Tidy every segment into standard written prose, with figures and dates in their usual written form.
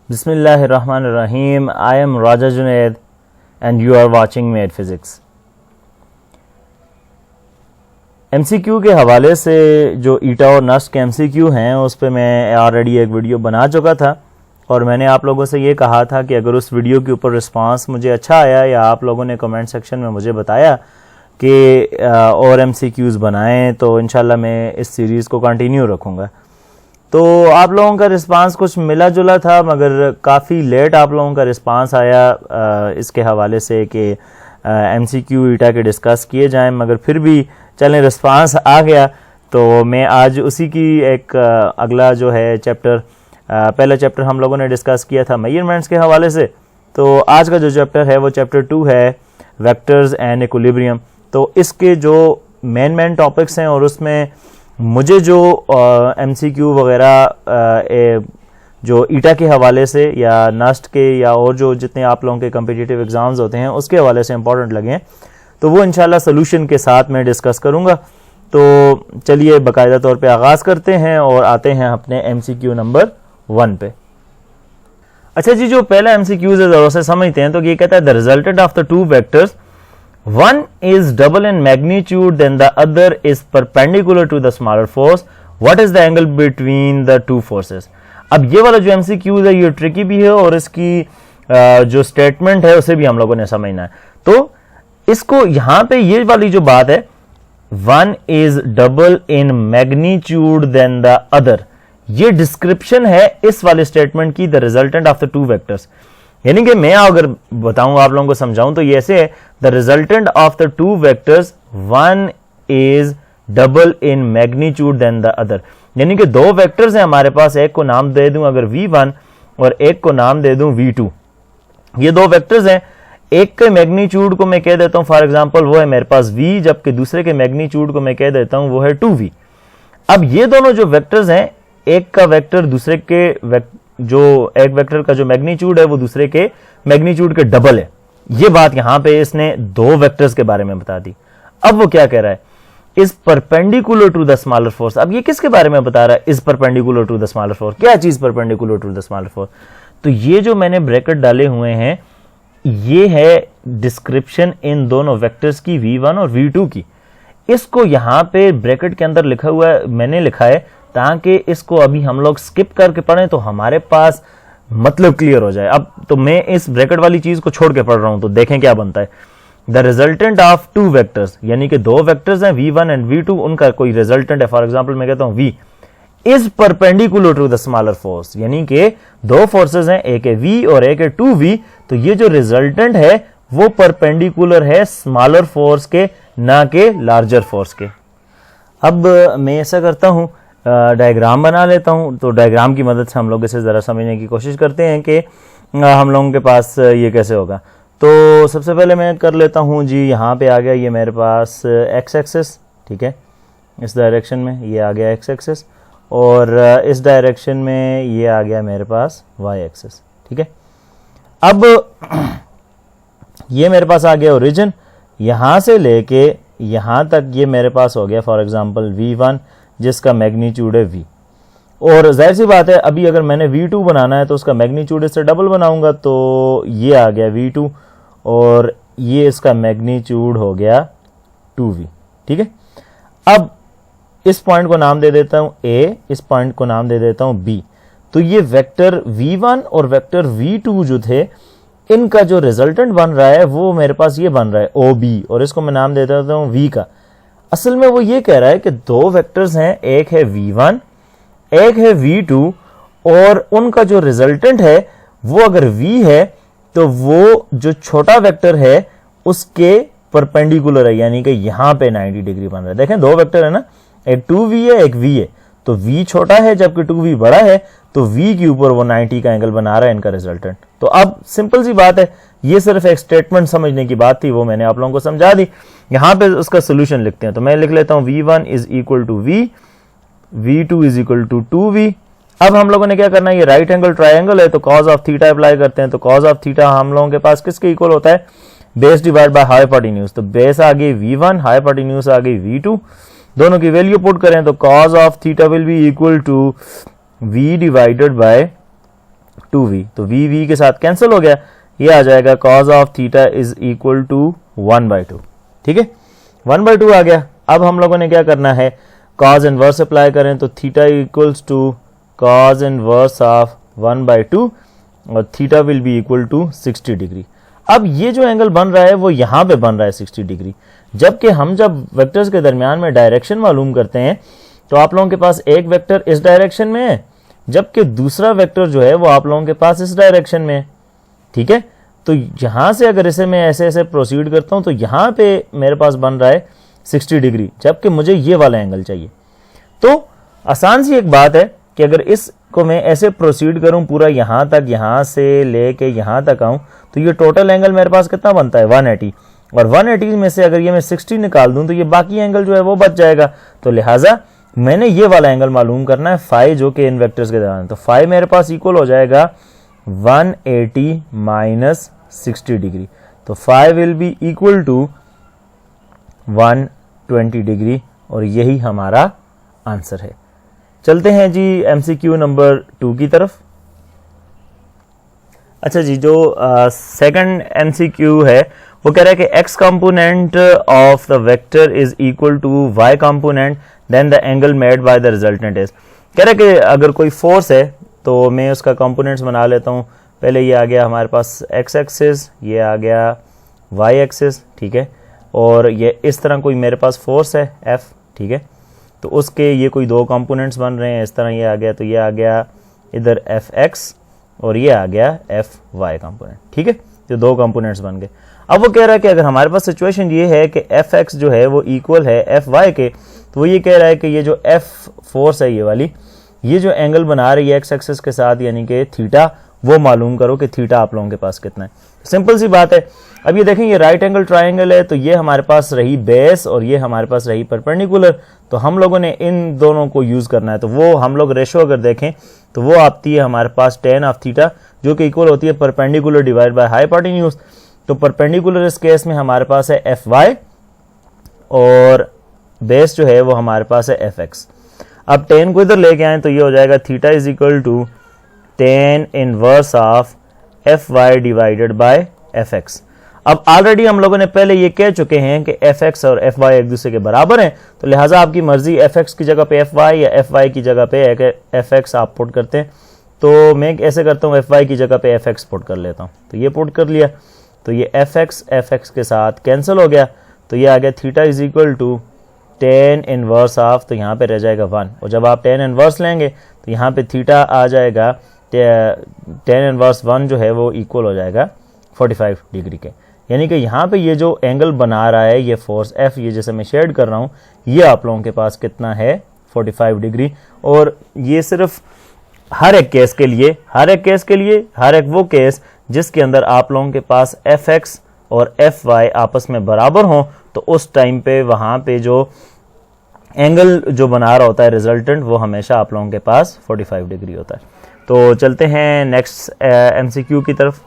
Bismillahirrahmanirrahim. I am Raja Junaid and you are watching Made Physics. MCQ के हवाले से जो ईटा और नस्ट के MCQ हैं उस पर मैं ऑलरेडी एक वीडियो बना चुका था और मैंने आप लोगों से ये कहा था कि अगर उस वीडियो के ऊपर रिस्पांस मुझे अच्छा आया या आप लोगों ने कमेंट सेक्शन में मुझे बताया कि और MCQs बनाएं तो इंशाल्लाह मैं इस सीरीज़ को कंटिन्यू रखूँगा। तो आप लोगों का रिस्पांस कुछ मिला जुला था मगर काफ़ी लेट आप लोगों का रिस्पांस आया इसके हवाले से कि MCQ ईटा के डिस्कस किए जाएं, मगर फिर भी चलें रिस्पांस आ गया तो मैं आज उसी की एक अगला जो है चैप्टर, पहला चैप्टर हम लोगों ने डिस्कस किया था मेजरमेंट्स के हवाले से, तो आज का जो चैप्टर है वो चैप्टर 2 है वेक्टर्स एंड इक्विलिब्रियम। तो इसके जो मेन टॉपिक्स हैं और उसमें मुझे जो MCQ वगैरह जो ईटा के हवाले से या नस्ट के या और जो जितने आप लोगों के कम्पिटिटिव एग्जाम्स होते हैं उसके हवाले से इंपॉर्टेंट लगे हैं तो वो इंशाल्लाह सोल्यूशन के साथ मैं डिस्कस करूंगा। तो चलिए बाकायदा तौर पे आगाज़ करते हैं और आते हैं अपने MCQ नंबर 1 पे। अच्छा जी, जो पहला MCQ ज़रा से समझते हैं तो ये कहता है the resultant of the two vectors, one is double in magnitude than the other is perpendicular to the smaller force. What is the angle between the two forces? अब ये वाला जो MCQ है ये ट्रिकी भी है और इसकी जो स्टेटमेंट है उसे भी हम लोगों ने समझना है। तो इसको यहाँ पे ये वाली जो बात है one is double in magnitude than the other, ये डिस्क्रिप्शन है इस वाले स्टेटमेंट की the resultant of the two vectors. यानी कि मैं अगर बताऊं आप लोगों को समझाऊं तो ये ऐसे है the resultant of the two vectors one is double in magnitude than the other. यानी कि दो वेक्टर्स हैं हमारे पास, एक को नाम दे दूं अगर V1 और एक को नाम दे दूं V2। ये दो वेक्टर्स हैं, एक के मैग्नीट्यूड को मैं कह देता हूं फॉर एग्जांपल वो है मेरे पास V, जबकि दूसरे के मैग्नीट्यूड को मैं कह देता हूं वो है 2V। अब ये दोनों जो वेक्टर्स हैं, एक का वेक्टर दूसरे के जो एक वेक्टर का जो मैग्नीट्यूड है वो दूसरे के मैग्नीट्यूड के डबल है। ये बात यहां पे इसने दो वेक्टर्स के बारे में बता दी। अब वो क्या कह रहा है, is perpendicular to the smaller force. अब ये किसके बारे में बता रहा है, is perpendicular to the smaller force. क्या चीज perpendicular to the smaller force? तो ये जो मैंने ब्रैकेट डाले हुए हैं ये है डिस्क्रिप्शन इन दोनों वेक्टर्स की V1 और V2 की। इसको यहां पे ब्रैकेट के अंदर लिखा हुआ है, मैंने लिखा है ताकि इसको अभी हम लोग स्किप करके पढ़ें तो हमारे पास मतलब क्लियर हो जाए। अब तो मैं इस ब्रैकेट वाली चीज को छोड़ के पढ़ रहा हूं तो देखें क्या बनता है। The resultant of two vectors, यानी कि दो वेक्टर्स हैं V1 एंड V2, उनका कोई रिजल्टेंट है, फॉर एग्जांपल मैं कहता हूं V is perpendicular to the smaller force, यानी कि दो फोर्सेस हैं, एक है V और एक है 2V। तो ये जो रिजल्टेंट है वो परपेंडिकुलर है स्मॉलर फोर्स के, ना के लार्जर फोर्स के। अब मैं ऐसा करता हूं, डायग्राम बना लेता हूं, तो डायग्राम की मदद से हम लोग इसे ज़रा समझने की कोशिश करते हैं कि हम लोगों के पास ये कैसे होगा। तो सबसे पहले मैं कर लेता हूं जी, यहाँ पे आ गया ये मेरे पास एक्स एक्सिस, ठीक है, इस डायरेक्शन में ये आ गया एक्स एक्सिस और इस डायरेक्शन में ये आ गया मेरे पास वाई एक्सिस, ठीक है। अब ये मेरे पास आ गया ओरिजिन, यहाँ से लेके यहाँ तक ये मेरे पास हो गया फॉर एग्जाम्पल V1 जिसका मैग्नीट्यूड है V। और जाहिर सी बात है अभी अगर मैंने V2 बनाना है तो उसका मैग्नीट्यूड इससे डबल बनाऊंगा, तो ये आ गया V2 और ये इसका मैग्नीट्यूड हो गया 2V, ठीक है। अब इस पॉइंट को नाम दे देता हूं A, इस पॉइंट को नाम दे देता हूं B। तो ये वेक्टर V1 और वेक्टर V2 जो थे इनका जो रिजल्टेंट बन रहा है वो मेरे पास ये बन रहा है OB, और इसको मैं नाम दे देता हूं V का। असल में वो ये कह रहा है कि दो वेक्टर्स हैं, एक है V1 एक है V2, और उनका जो रिजल्टेंट है वो अगर V है तो वो जो छोटा वेक्टर है उसके परपेंडिकुलर है, यानी कि यहां पे 90 डिग्री बन रहा है। देखें दो वेक्टर है ना, एक 2V है एक V है, तो V छोटा है जबकि 2V बड़ा है, तो V के ऊपर वो 90 का एंगल बना रहा है इनका रिजल्टेंट। तो अब सिंपल सी बात है, ये सिर्फ एक स्टेटमेंट समझने की बात थी, वो मैंने आप लोगों को समझा दी। यहां पे उसका सोल्यूशन लिखते हैं, तो मैं लिख लेता हूं V1 is equal to V, V2 is equal to 2V। अब हम लोगों ने क्या करना है, ये राइट एंगल ट्राइंगल है तो कॉज ऑफ थीटा अप्लाई करते हैं। तो कॉज ऑफ थीटा हम लोगों के पास किसके इक्वल होता है, बेस डिवाइड बाय हाइपोटेन्यूज। तो बेस आ गई V1, हाइपोटेन्यूज आ गई V2, दोनों की वैल्यू पुट करें तो cos of theta will be equal to V divided by 2v, तो v के साथ कैंसिल हो गया, ये आ जाएगा cos of theta is equal to 1/2। ठीक है, 1/2 आ गया। अब हम लोगों ने क्या करना है, cos इनवर्स अप्लाई करें, तो theta equals to cos inverse of 1/2 और theta will be equal to 60 degree. अब ये जो एंगल बन रहा है वो यहां पे बन रहा है 60 डिग्री, जबकि हम जब वेक्टर्स के दरमियान में डायरेक्शन मालूम करते हैं तो आप लोगों के पास एक वेक्टर इस डायरेक्शन में है, जबकि दूसरा वेक्टर जो है वो आप लोगों के पास इस डायरेक्शन में है। ठीक है, तो यहां से अगर इसे मैं ऐसे ऐसे प्रोसीड करता हूं तो यहां पे मेरे पास बन रहा है 60 डिग्री, जबकि मुझे ये वाला एंगल चाहिए। तो आसान सी एक बात है कि अगर इसको मैं ऐसे प्रोसीड करूं पूरा यहां तक, यहां से लेके यहां तक आऊं, तो ये टोटल एंगल मेरे पास कितना बनता है 180, और 180 में से अगर ये मैं 60 निकाल दूं तो ये बाकी एंगल जो है वो बच जाएगा। तो लिहाजा मैंने ये वाला एंगल मालूम करना है फाई, जो कि इन वेक्टर्स के दरमियान, तो फाई मेरे पास इक्वल हो जाएगा 180 माइनस 60 डिग्री, तो phi will be equal to 120 degree, और यही हमारा आंसर है। चलते हैं जी एमसीक्यू नंबर 2 की तरफ। अच्छा जी, जो सेकंड एमसीक्यू है वो कह रहा है कि x component of the vector is equal to y component, then the angle made by the resultant is. कह रहा है कि अगर कोई फोर्स है तो मैं उसका कंपोनेंट्स बना लेता हूँ। पहले ये आ गया हमारे पास x एक्सिस, ये आ गया y एक्सिस, ठीक है, और ये इस तरह कोई मेरे पास फोर्स है F, ठीक है, तो उसके ये कोई दो कंपोनेंट्स बन रहे हैं। इस तरह ये आ गया, तो ये आ गया इधर Fx और ये आ गया Fy कंपोनेंट, ठीक है, तो दो कंपोनेंट्स बन गए। अब वो कह रहा है कि अगर हमारे पास सिचुएशन ये है कि Fx जो है वो इक्वल है Fy के, तो वो ये कह रहा है कि ये जो F फोर्स है ये वाली, ये जो एंगल बना रही है x एक्सिस के साथ यानी कि थीटा, वो मालूम करो कि थीटा आप लोगों के पास कितना है। सिंपल सी बात है। अब ये देखें, ये राइट एंगल ट्राइंगल है, तो ये हमारे पास रही बेस और ये हमारे पास रही परपेंडिकुलर, तो हम लोगों ने इन दोनों को यूज करना है। तो वो हम लोग रेशो अगर देखें तो वो आती है हमारे पास tan ऑफ थीटा, जो कि इक्वल होती है परपेंडिकुलर डिवाइड बाय हाइपोटेन्यूज। तो परपेंडिकुलर इस केस में हमारे पास है Fy और बेस जो है वो हमारे पास है Fx। अब tan को इधर लेके आए तो ये हो जाएगा theta is equal to tan inverse of Fy divided by Fx। अब ऑलरेडी हम लोगों ने पहले ये कह चुके हैं कि Fx और Fy एक दूसरे के बराबर हैं, तो लिहाजा आपकी मर्जी Fx की जगह पे Fy या Fy की जगह पे Fx आप पुट करते हैं। तो मैं ऐसे करता हूँ, Fy की जगह पे Fx पुट कर लेता हूँ, तो ये पुट कर लिया, तो ये Fx के साथ कैंसिल हो गया, तो ये आ गया theta is equal to tan inverse of, तो यहाँ पे रह जाएगा 1, और जब आप tan इनवर्स लेंगे तो यहाँ पे थीटा आ जाएगा tan इनवर्स 1 जो है वो इक्वल हो जाएगा 45 डिग्री के। यानी कि यहाँ पे ये जो एंगल बना रहा है ये फोर्स F, ये जैसे मैं शेड कर रहा हूँ, ये आप लोगों के पास कितना है 45 डिग्री। और ये सिर्फ हर एक केस के लिए, हर एक वो केस जिसके अंदर आप लोगों के पास Fx और Fy आपस में बराबर हों, तो उस टाइम पे वहाँ पे जो एंगल जो बना रहा होता है रिजल्टेंट, वो हमेशा आप लोगों के पास 45 डिग्री होता है। तो चलते हैं नेक्स्ट MCQ की तरफ।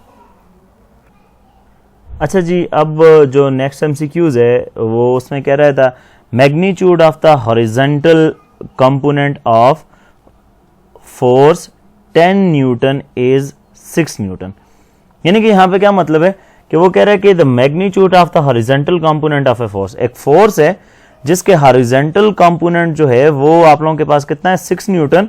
अच्छा जी, अब जो नेक्स्ट MCQs है वो उसमें कह रहा था magnitude of the horizontal component of force 10 Newton is 6 Newton. यानी कि यहाँ पे क्या मतलब है कि वो कह रहा है कि the magnitude of the horizontal component of a force, एक फोर्स है जिसके हॉरिजॉन्टल कंपोनेंट जो है वो आप लोगों के पास कितना है 6 न्यूटन,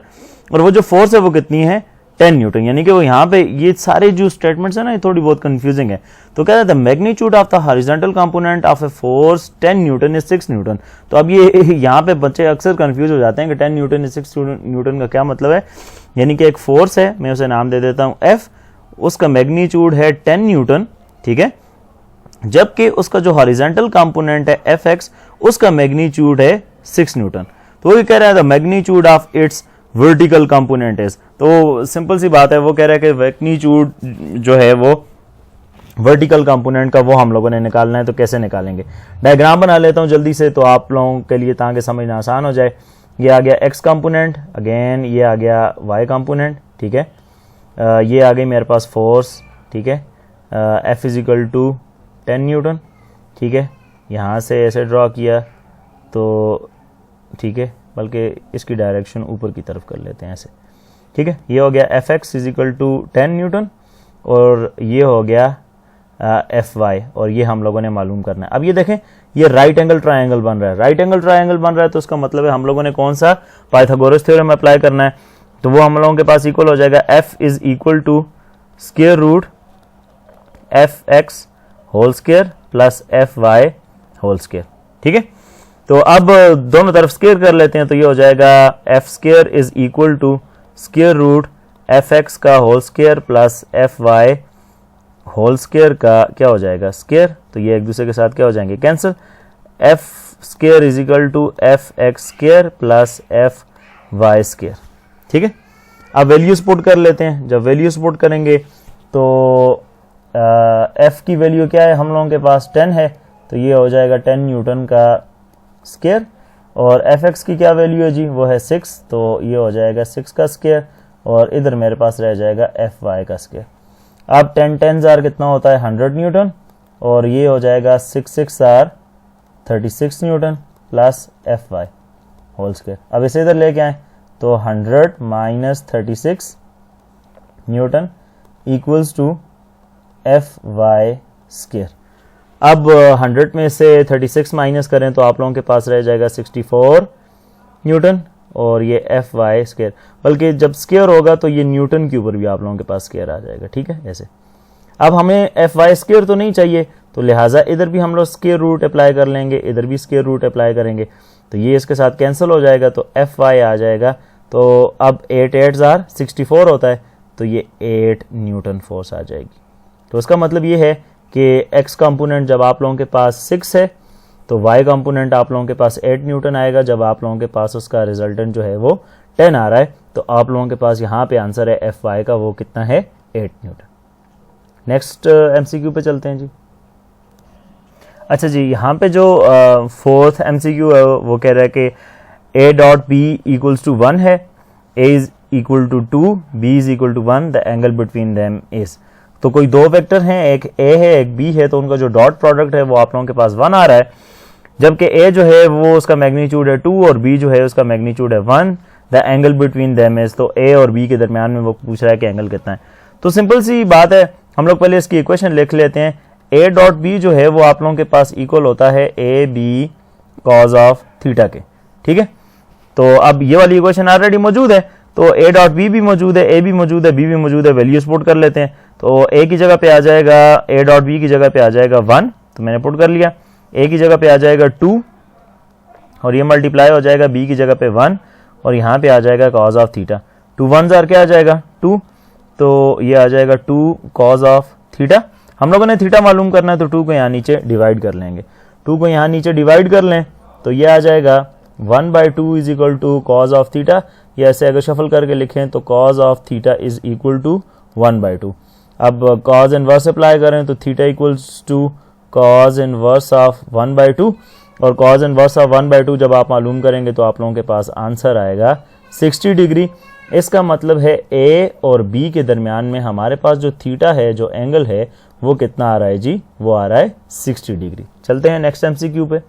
और वो जो फोर्स है वो कितनी है 10 न्यूटन। यानी कि वो यहाँ पे ये सारे जो स्टेटमेंट्स है ना, ये थोड़ी बहुत कंफ्यूजिंग है। तो कह रहा है the magnitude of the horizontal component of a force 10 Newton is 6 Newton. तो अब ये यहाँ पे बच्चे अक्सर कंफ्यूज हो जाते हैं कि 10 न्यूटन इज 6 न्यूटन का क्या मतलब है। यानी कि एक फोर्स है, मैं उसे नाम दे देता हूँ F, उसका मैग्नीट्यूड है 10 न्यूटन, ठीक है, जबकि उसका जो हॉरिजॉन्टल कंपोनेंट है Fx, उसका मैग्नीट्यूड है 6 न्यूटन। तो वो कह रहा है the magnitude of its vertical component is. तो सिंपल सी बात है, वो कह रहा है कि मैग्नीट्यूड जो है वो वर्टिकल कंपोनेंट का वो हम लोगों ने निकालना है। तो कैसे निकालेंगे, डायग्राम बना लेता हूँ जल्दी से, तो आप लोगों के लिए ताकि समझना आसान हो जाए। ये आ गया x कंपोनेंट, अगेन ये आ गया y कंपोनेंट, ठीक है, ये आ गई मेरे पास फोर्स, ठीक है, F is equal to 10 newton, ठीक है, यहाँ से ऐसे ड्रॉ किया तो ठीक है, बल्कि इसकी डायरेक्शन ऊपर की तरफ कर लेते हैं ऐसे, ठीक है। ये हो गया F X is equal to 10 newton और ये हो गया एफ वाई, और ये हम लोगों ने मालूम करना है। अब ये देखें ये राइट एंगल ट्रायंगल बन रहा है, राइट एंगल ट्रायंगल बन रहा है तो उसका मतलब है हम लोगों ने कौन सा पाइथागोरस थ्योरम अप्लाई करना है, तो वो हम लोगों के पास इक्वल हो जाएगा F is equal to square root F X whole square plus F Y whole square. ठीक है, तो अब दोनों तरफ स्क्वायर कर लेते हैं, तो ये हो जाएगा F square is equal to square root F x का whole square plus F Y whole square का क्या हो जाएगा स्क्वायर, तो ये एक दूसरे के साथ क्या हो जाएंगे cancel. F square is equal to F X square plus F Y square. ठीक है, अब वैल्यूज पुट कर लेते हैं। जब वैल्यूज पुट करेंगे तो एफ की वैल्यू क्या है हम लोगों के पास 10 है, तो ये हो जाएगा 10 न्यूटन का स्क्वायर, और एफ एक्स की क्या वैल्यू है जी वो है 6, तो ये हो जाएगा 6 का स्क्वायर, और इधर मेरे पास रह जाएगा एफ वाई का स्क्वायर। अब 10 10 आर कितना होता है 100 न्यूटन, और ये हो जाएगा 6 6 are 36 newton plus F Y whole square. अब इसे इधर लेके आए तो 100 minus 36 newton equals to F Y square. अब 100 में से 36 माइनस करें तो आप लोगों के पास रह जाएगा 64 न्यूटन, और ये एफ वाई स्क्वायर, बल्कि जब स्क्वायर होगा तो ये न्यूटन के ऊपर भी आप लोगों के पास स्क्वायर आ जाएगा। ठीक है, ऐसे अब हमें एफ वाई स्क्वायर तो नहीं चाहिए, तो लिहाजा इधर भी हम लोग स्क्वायर रूट अप्लाई कर लेंगे, इधर भी स्क्वायर रूट अप्लाई करेंगे, तो ये इसके साथ कैंसिल हो जाएगा, तो एफ वाई आ जाएगा। तो अब 8 8 आर 64 होता है, तो ये 8 न्यूटन फोर्स आ जाएगी। तो इसका मतलब ये है कि एक्स कंपोनेंट जब आप लोगों के पास 6 है तो वाई कंपोनेंट आप लोगों के पास 8 न्यूटन आएगा। जब आप लोगों के पास उसका रिजल्टेंट जो है वो 10 आ रहा है, तो आप लोगों के पास यहाँ पे आंसर है एफ वाई का, वो कितना है 8 न्यूटन। नेक्स्ट एमसीक्यू पे चलते हैं जी। अच्छा जी, यहाँ पे जो फोर्थ एमसीक्यू है वो कह रहा है कि A dot B equals to 1 है, A is equal to 2, B is equal to 1, the angle between them is. तो कोई दो वेक्टर हैं, एक ए है एक बी है, तो उनका जो डॉट प्रोडक्ट है वो आप लोगों के पास 1 आ रहा है, जबकि ए जो है वो उसका मैग्नीट्यूड है 2 और बी जो है उसका मैग्नीट्यूड है 1, the angle between them is. तो ए और बी के दरमियान में वो पूछ रहा है कि एंगल कितना है। तो सिंपल सी बात है, हम लोग पहले इसकी इक्वेशन लिख लेते हैं। ए डॉट बी जो है वो आप लोगों के पास इक्वल होता है A B cos of theta के। ठीक है, तो अब ये वाली इक्वेशन ऑलरेडी मौजूद है, तो ए डॉट बी भी मौजूद है, ए भी मौजूद है, बी भी मौजूद है, वैल्यूज पुट कर लेते हैं। तो ए की जगह पे आ जाएगा, ए डॉट बी की जगह पे आ जाएगा 1, तो मैंने पुट कर लिया। ए की जगह पे आ जाएगा 2, और ये मल्टीप्लाई हो जाएगा बी की जगह पे 1, और यहाँ पे आ जाएगा कॉज ऑफ थीटा। 2 1 जार क्या आ जाएगा 2, तो ये आ जाएगा 2 कॉज ऑफ थीटा। हम लोगों ने थीटा मालूम करना है, तो 2 को यहाँ नीचे डिवाइड कर लेंगे। 2 को यहाँ नीचे डिवाइड कर लें तो ये आ जाएगा 1/2 is equal to cos of theta, या ऐसे अगर शफल करके लिखें तो cos of theta is equal to 1/2। अब कॉज इनवर्स अप्लाई करें तो theta equals to cos inverse of 1/2, और कॉज इनवर्स ऑफ 1/2 जब आप मालूम करेंगे तो आप लोगों के पास आंसर आएगा 60 डिग्री। इसका मतलब है ए और बी के दरमियान में हमारे पास जो थीटा है, जो एंगल है, वो कितना आ रहा है जी, वो आ रहा है 60 डिग्री। चलते हैं नेक्स्ट एमसीक्यू पे।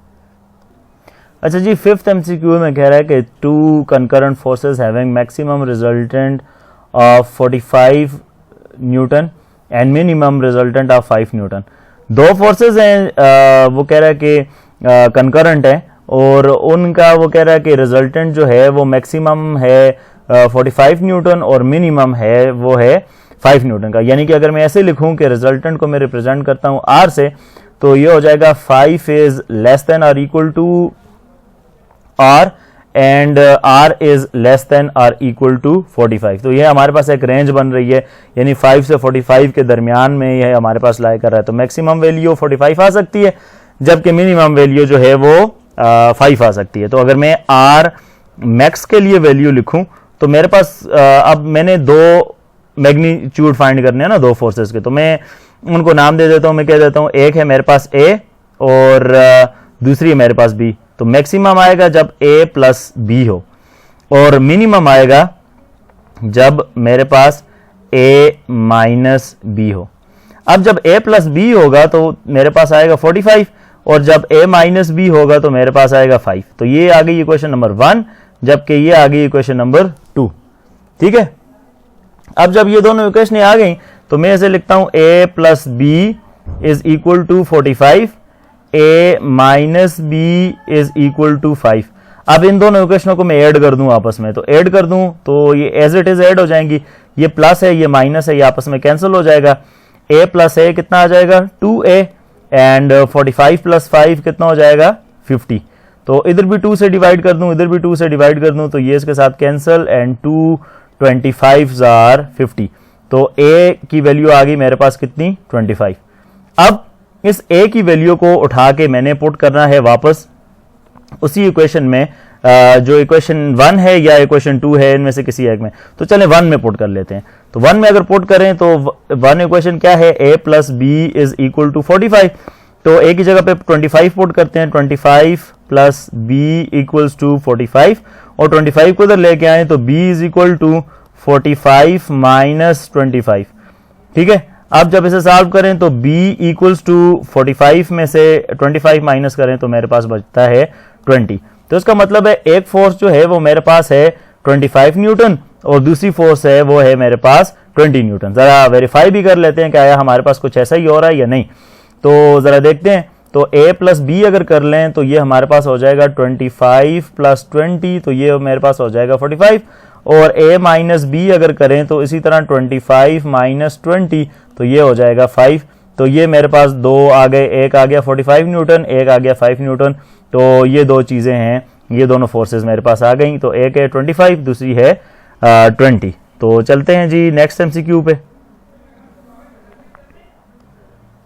अच्छा जी, फिफ्थ एमसीक्यू में कह रहा है कि 2 concurrent forces having maximum resultant of 45 Newton and minimum resultant of 5 Newton. दो फोर्सेस हैं, वो कह रहा है कि कंकरेंट है, और उनका वो कह रहा है कि रिजल्टेंट जो है वो मैक्सिमम है 45 न्यूटन और मिनिमम है वो है 5 न्यूटन का। यानी कि अगर मैं ऐसे लिखूं कि रिजल्टेंट को मैं रिप्रेजेंट करता हूं आर से, तो ये हो जाएगा 5 इज लेस देन और equal to R, and R is less than और इक्वल टू 45। तो ये हमारे पास एक रेंज बन रही है, यानी 5 से 45 के दरमियान में यह हमारे पास लाई कर रहा है। तो मैक्सिमम वैल्यू 45 आ सकती है, जबकि मिनिमम वैल्यू जो है वो 5 आ सकती है। तो अगर मैं आर मैक्स के लिए वैल्यू लिखूं तो मेरे पास अब मैंने दो मैग्नीट्यूड फाइंड करने हैं ना, दो फोर्सेस के, तो मैं उनको नाम दे देता हूं। मैं कह देता हूं एक है मेरे पास ए और दूसरी है मेरे पास बी। तो मैक्सिमम आएगा जब ए प्लस बी हो, और मिनिमम आएगा जब मेरे पास ए माइनस बी हो। अब जब ए प्लस बी होगा तो मेरे पास आएगा 45, और जब ए माइनस बी होगा तो मेरे पास आएगा 5। तो ये आ गई इक्वेशन नंबर 1, जबकि ये आ गई इक्वेशन नंबर 2। ठीक है, अब जब ये दोनों इक्वेशन आ गई तो मैं इसे लिखता हूं a plus B is equal to 45, a minus B is equal to 5। अब इन दोनों इक्वेशनों को मैं ऐड कर दूं आपस में, तो ऐड कर दूं तो ये एज इट इज ऐड हो जाएंगी। ये प्लस है ये माइनस है, ये आपस में कैंसिल हो जाएगा। a प्लस a कितना आ जाएगा 2a एंड 45 प्लस 5 कितना हो जाएगा 50। तो इधर भी 2 से डिवाइड कर दूं, इधर भी 2 से डिवाइड कर दूं, तो ये इसके साथ कैंसिल एंड 2 25 आर 50। तो a की वैल्यू आ गई मेरे पास कितनी 25। अब इस a की वैल्यू को उठा के मैंने पुट करना है वापस उसी इक्वेशन में, जो इक्वेशन 1 है या इक्वेशन 2 है, इनमें से किसी एक में। तो चले 1 में पुट कर लेते हैं। तो 1 में अगर पुट करें तो 1 इक्वेशन क्या है, a plus B is equal to 45। तो a की जगह पे 25 पुट करते हैं, 25 प्लस बी इक्वल्स टू 45 और 25 को इधर लेके आए तो b is equal to 45 minus 25। ठीक है, अब जब इसे सॉल्व करें तो b इक्वल्स टू 45 में से 25 माइनस करें तो मेरे पास बचता है 20। तो इसका मतलब है एक फोर्स जो है वो मेरे पास है 25 न्यूटन और दूसरी फोर्स है वो है मेरे पास 20 न्यूटन। जरा वेरीफाई भी कर लेते हैं क्या हमारे पास कुछ ऐसा ही हो रहा है या नहीं। तो जरा देखते हैं। तो a प्लस बी अगर कर लें तो ये हमारे पास हो जाएगा 25 प्लस 20, तो ये मेरे पास हो जाएगा 45। और a माइनस बी अगर करें तो इसी तरह 25 माइनस 20, तो ये हो जाएगा 5। तो ये मेरे पास दो आ गए, एक आ गया 45 न्यूटन, एक आ गया 5 न्यूटन। तो ये दो चीजें हैं, ये दोनों फोर्सेस मेरे पास आ गई। तो एक है 25, दूसरी है 20। तो चलते हैं जी नेक्स्ट एमसीक्यू पे।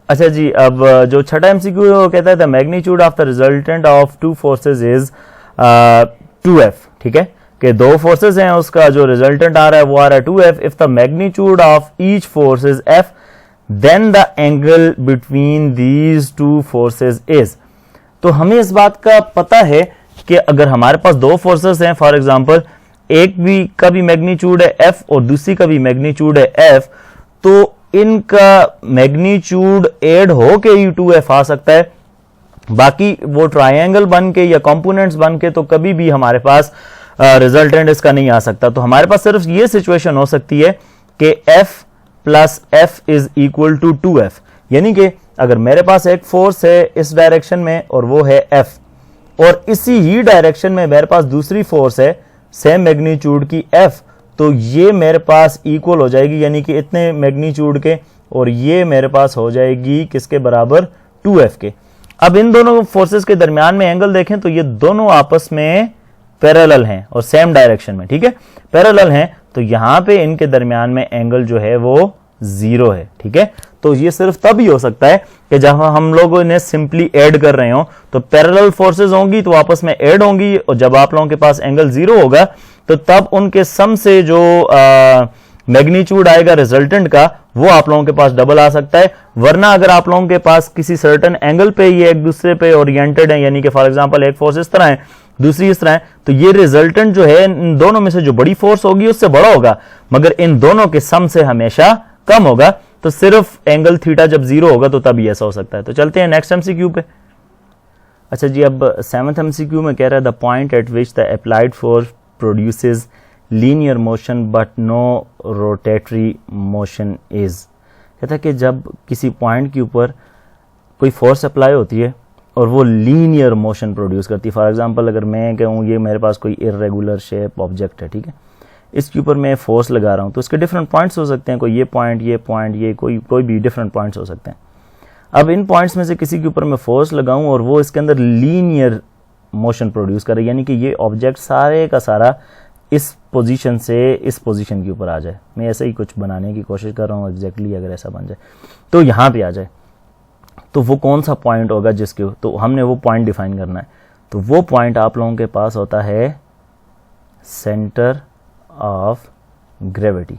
अच्छा जी, अब जो छठा एमसीक्यू है वो कहता है the magnitude of the resultant of to forces is 2f। ठीक है, कि दो फोर्सेस हैं, उसका जो रिजल्टेंट आ रहा है वो आ रहा है 2f। If the magnitude of each force is f then the angle between these two forces is. तो हमें इस बात का पता है कि अगर हमारे पास दो फोर्सेस हैं, फॉर एग्जांपल एक भी का भी मैग्नीट्यूड है f और दूसरी का भी मैग्नीट्यूड है f, तो इनका मैग्नीट्यूड ऐड होके ही 2f आ सकता है। बाकी वो ट्रायंगल बन के या कंपोनेंट्स बन के तो कभी भी हमारे पास रिजल्टेंट इसका नहीं आ सकता। तो हमारे पास सिर्फ ये सिचुएशन हो सकती है कि f plus f is equal to 2f, यानी कि अगर मेरे पास एक फोर्स है इस डायरेक्शन में और वो है f, और इसी ही डायरेक्शन में मेरे पास दूसरी फोर्स है सेम मैग्नीट्यूड की f, तो ये मेरे पास इक्वल हो जाएगी, यानी कि इतने मैग्नीट्यूड के, और ये मेरे पास हो जाएगी किसके बराबर 2f के। अब इन दोनों फोर्सेस के दरमियान में एंगल देखें तो ये दोनों आपस में पैरेलल हैं और सेम डायरेक्शन में, ठीक है, पैरेलल हैं। तो यहां पे इनके दरमियान में एंगल जो है वो 0 है। ठीक है, तो ये सिर्फ तब ही हो सकता है कि जब हम लोगों ने सिंपली ऐड कर रहे हो, तो पैरेलल फोर्सेस होंगी तो आपस में ऐड होंगी, और जब आप लोगों के पास एंगल 0 होगा तो तब उनके सम से जो मैग्नीट्यूड आएगा रिजल्टेंट का वो आप लोगों के पास डबल आ सकता है। वरना अगर आप लोगों के पास किसी सर्टेन एंगल पे ये एक दूसरे पे ओरिएंटेड है, यानी कि फॉर एग्जांपल एक फोर्स इस तरह है दूसरी इस तरह है, तो ये रिजल्टेंट जो है इन दोनों में से जो बड़ी फोर्स होगी उससे बड़ा होगा, मगर इन दोनों के सम से हमेशा कम होगा। तो सिर्फ एंगल थीटा जब 0 होगा तो तभी ऐसा हो सकता है। तो चलते हैं नेक्स्ट एमसीक्यू पे। अच्छा जी, अब 7th एमसीक्यू में कह रहा है the point at which the applied force produces linear motion but no rotatory motion is. कहता है कि जब किसी पॉइंट के ऊपर कोई फोर्स अप्लाई होती है और वो लीनियर मोशन प्रोड्यूस करती है, फॉर एग्जांपल अगर मैं कहूँ ये मेरे पास कोई इरेगुलर शेप ऑब्जेक्ट है, ठीक है, इसके ऊपर मैं फोर्स लगा रहा हूँ, तो इसके डिफरेंट पॉइंट्स हो सकते हैं, कोई ये पॉइंट ये कोई भी डिफरेंट पॉइंट्स हो सकते हैं। अब इन पॉइंट्स में से किसी के ऊपर मैं फोर्स लगाऊं और वो इसके अंदर लीनियर मोशन प्रोड्यूस करे, यानी कि ये ऑब्जेक्ट सारे का सारा इस पोजीशन से इस पोजीशन के ऊपर आ जाए। मैं ऐसे ही कुछ बनाने की कोशिश कर रहा हूँ एग्जैक्टली, अगर ऐसा बन जाए तो यहाँ पे आ जाए, तो वो कौन सा पॉइंट होगा जिसके, तो हमने वो पॉइंट डिफाइन करना है। तो वो पॉइंट आप लोगों के पास होता है सेंटर ऑफ ग्रेविटी।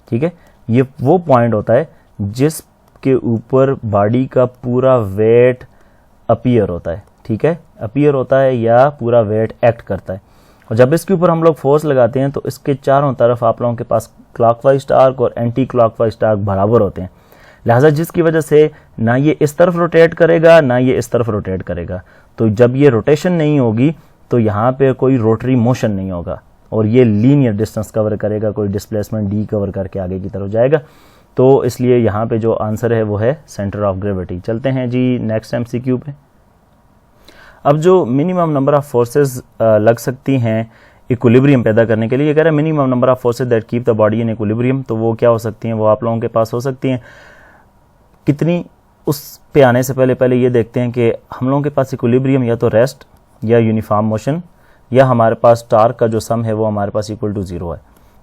ठीक है, ये वो पॉइंट होता है जिसके ऊपर बॉडी का पूरा वेट अपीयर होता है। ठीक है, अपीयर होता है या पूरा वेट एक्ट करता है, और जब इसके ऊपर हम लोग फोर्स लगाते हैं तो इसके चारों तरफ आप लोगों के पास क्लॉकवाइज टार्क और एंटी क्लॉकवाइज टार्क बराबर होते हैं। लिहाजा जिसकी वजह से ना ये इस तरफ रोटेट करेगा ना ये इस तरफ रोटेट करेगा। तो जब ये रोटेशन नहीं होगी तो यहाँ पे कोई रोटरी मोशन नहीं होगा, और ये लीनियर डिस्टेंस कवर करेगा, कोई डिस्प्लेसमेंट डी कवर करके आगे की तरफ जाएगा। तो इसलिए यहाँ पे जो आंसर है वो है सेंटर ऑफ ग्रेविटी। चलते हैं जी नेक्स्ट MCQ पे। अब जो मिनिमम नंबर ऑफ फोर्सेस लग सकती हैं इक्विलिब्रियम पैदा करने के लिए, ये कह रहा है minimum number of forces that keep the body in equilibrium, तो वो क्या हो सकती हैं, वो आप लोगों के पास हो सकती हैं कितनी। उस पे आने से पहले ये देखते हैं कि हम लोगों के पास इक्विलिब्रियम या तो रेस्ट या यूनिफॉर्म मोशन या हमारे पास टार्क का जो सम है वो हमारे पास इक्वल टू 0 है।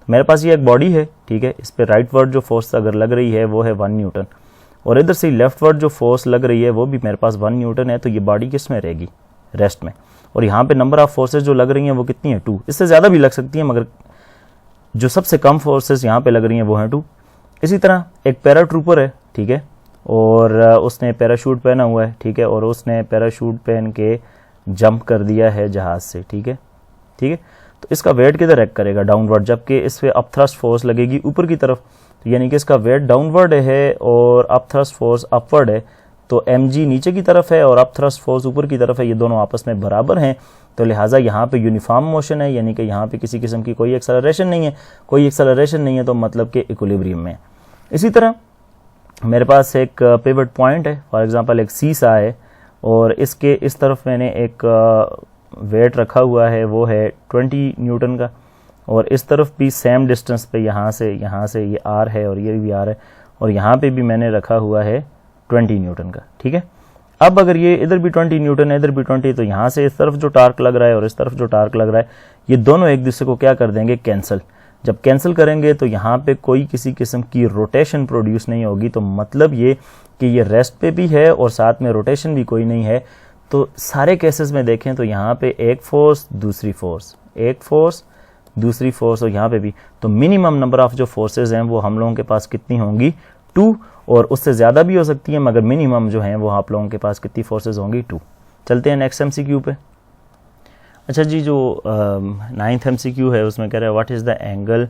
मेरे पास ये एक बॉडी है, ठीक है, इस पे राइट वर्ड जो फोर्स अगर लग रही है वो है 1 न्यूटन, और इधर से लेफ्ट वर्ड जो फोर्स लग रही है वो भी मेरे पास 1 न्यूटन है। तो ये बॉडी किस में रहेगी, रेस्ट में। और यहाँ पे नंबर ऑफ फोर्सेज जो लग रही हैं वो कितनी है, 2। इससे ज़्यादा भी लग सकती हैं, मगर जो सबसे कम फोर्सेज यहाँ पे लग रही हैं वो हैं 2। इसी तरह एक पैराट्रूपर है, ठीक है, और उसने पैराशूट पहना हुआ है, ठीक है, और उसने पैराशूट पहन के जंप कर दिया है जहाज़ से, ठीक है, ठीक है। तो इसका वेट किधर एक्ट करेगा, डाउनवर्ड, जबकि इस पे अप थ्रस्ट फोर्स लगेगी ऊपर की तरफ, तो यानी कि इसका वेट डाउनवर्ड है और अप थ्रस्ट फोर्स अपवर्ड है। तो mg नीचे की तरफ है और अप थ्रस्ट फोर्स ऊपर की तरफ है, ये दोनों आपस में बराबर हैं। तो लिहाजा यहाँ पे यूनिफॉर्म मोशन है, यानी कि यहाँ पे किसी किस्म की कोई एक्सेलरेशन नहीं है, कोई एक्सेलरेशन नहीं है, तो मतलब कि इक्विलिब्रियम में। इसी तरह मेरे पास एक पिवट पॉइंट है, फॉर एग्जांपल एक सीसा है, और इसके इस तरफ मैंने एक वेट रखा हुआ है वो है 20 न्यूटन का, और इस तरफ भी सेम डिस्टेंस पे यहाँ से ये r है और ये भी r है, और यहाँ पे भी मैंने रखा हुआ है 20 न्यूटन का, ठीक है। अब अगर ये इधर भी 20 न्यूटन है, इधर भी 20, तो यहाँ से इस तरफ जो टार्क लग रहा है और इस तरफ जो टार्क लग रहा है, ये दोनों एक दूसरे को क्या कर देंगे, कैंसिल। जब कैंसिल करेंगे तो यहाँ पे कोई किसी किस्म की रोटेशन प्रोड्यूस नहीं होगी। तो मतलब ये कि ये रेस्ट पे भी है और साथ में रोटेशन भी कोई नहीं है। तो सारे केसेस में देखें तो यहाँ पे एक फोर्स दूसरी फोर्स, एक फोर्स दूसरी फोर्स, और यहाँ पे भी। तो मिनिमम नंबर ऑफ जो फोर्सेज हैं वो हम लोगों के पास कितनी होंगी, 2, और उससे ज़्यादा भी हो सकती है, मगर मिनिमम जो हैं वो आप लोगों के पास कितनी फोर्सेज होंगी, 2। चलते हैं नेक्स्ट MCQ पे। अच्छा जी, जो 9th MCQ है उसमें कह रहा है what is the angle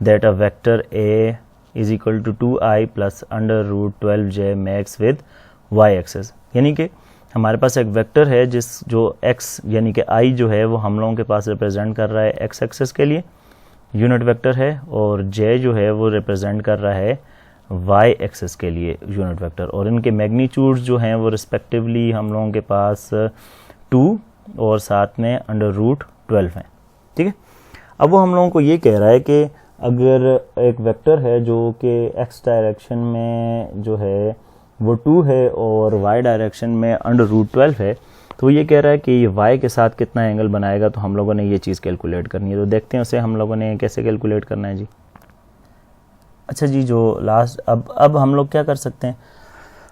that a vector A is equal to 2i plus under root 12j makes with y axis. यानी कि हमारे पास एक वेक्टर है जो x यानी कि i जो है वो हम लोगों के पास रिप्रेजेंट कर रहा है x एक्सेस के लिए, यूनिट वेक्टर है, और j जो है वो रिप्रेजेंट कर रहा है y एक्सेस के लिए यूनिट वेक्टर, और इनके मैग्नीट्यूड्स जो हैं वो रिस्पेक्टिवली हम लोगों के पास 2 और साथ में अंडर रूट 12 हैं, ठीक है। अब वो हम लोगों को ये कह रहा है कि अगर एक वेक्टर है जो कि x डायरेक्शन में जो है वो 2 है और y डायरेक्शन में अंडर रूट 12 है, तो ये कह रहा है कि ये y के साथ कितना एंगल बनाएगा। तो हम लोगों ने ये चीज़ कैलकुलेट करनी है, तो देखते हैं उसे हम लोगों ने कैसे कैलकुलेट करना है जी। अच्छा जी, जो लास्ट अब हम लोग क्या कर सकते हैं,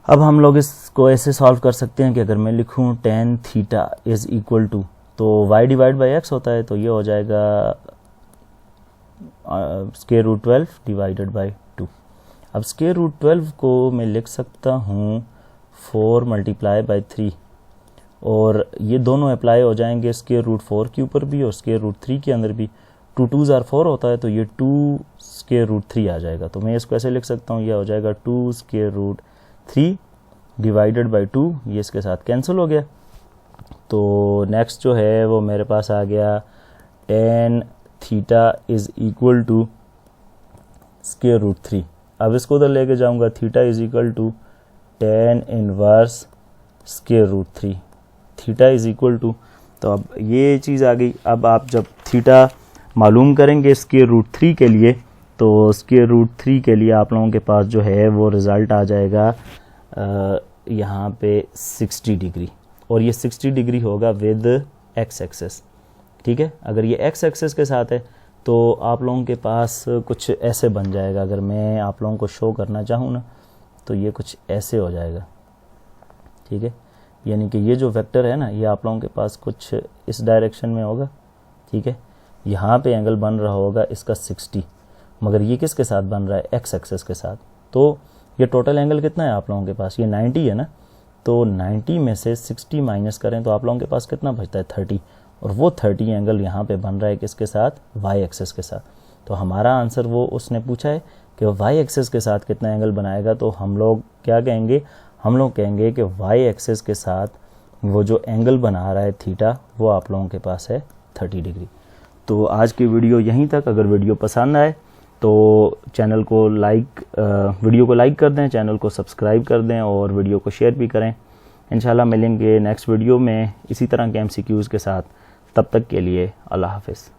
अब हम लोग इसको ऐसे सॉल्व कर सकते हैं कि अगर मैं लिखूं tan theta is equal to, तो y डिवाइड बाई x होता है, तो ये हो जाएगा स्क्वायर रूट 12 डिवाइडेड बाई 2। अब स्क्वायर रूट 12 को मैं लिख सकता हूँ 4 मल्टीप्लाई बाई 3, और ये दोनों अप्लाई हो जाएंगे स्क्वायर रूट 4 के ऊपर भी और स्क्वायर रूट 3 के अंदर भी। 2 2s are 4 होता है, तो ये 2 स्क्वायर रूट 3 आ जाएगा। तो मैं इसको ऐसे लिख सकता हूँ, ये हो जाएगा 2 स्क्वायर रूट 3 डिवाइडेड बाई 2, ये इसके साथ कैंसिल हो गया। तो नेक्स्ट जो है वो मेरे पास आ गया tan theta is equal to square root 3। अब इसको उधर लेके जाऊंगा, theta is equal to tan inverse square root 3, theta is equal to, तो अब ये चीज़ आ गई। अब आप जब थीटा मालूम करेंगे स्क्वायर रूट 3 के लिए, तो स्क्वायर रूट 3 के लिए आप लोगों के पास जो है वो रिज़ल्ट आ जाएगा यहाँ पे 60 डिग्री, और ये 60 डिग्री होगा विद x एक्सेस, ठीक है। अगर ये x एक्सेस के साथ है तो आप लोगों के पास कुछ ऐसे बन जाएगा। अगर मैं आप लोगों को शो करना चाहूँ ना, तो ये कुछ ऐसे हो जाएगा, ठीक है। यानी कि ये जो वेक्टर है ना, ये आप लोगों के पास कुछ इस डायरेक्शन में होगा, ठीक है। यहाँ पे एंगल बन रहा होगा इसका 60, मगर ये किसके साथ बन रहा है, x एक्सेस के साथ। तो ये टोटल एंगल कितना है आप लोगों के पास, ये 90 है ना, तो 90 में से 60 माइनस करें तो आप लोगों के पास कितना बचता है, 30, और वो 30 एंगल यहाँ पे बन रहा है किसके साथ, y एक्सेस के साथ। तो हमारा आंसर वो उसने पूछा है कि y एक्सेस के साथ कितना एंगल बनाएगा, तो हम लोग क्या कहेंगे, हम लोग कहेंगे कि y एक्सेस के साथ वो जो एंगल बना रहा है थीटा, वो आप लोगों के पास है 30 डिग्री। तो आज की वीडियो यहीं तक। अगर वीडियो पसंद आए तो चैनल को वीडियो को लाइक कर दें, चैनल को सब्सक्राइब कर दें और वीडियो को शेयर भी करें। इंशाल्लाह मिलेंगे नेक्स्ट वीडियो में इसी तरह के MCQs के साथ। तब तक के लिए अल्लाह हाफ़िज़।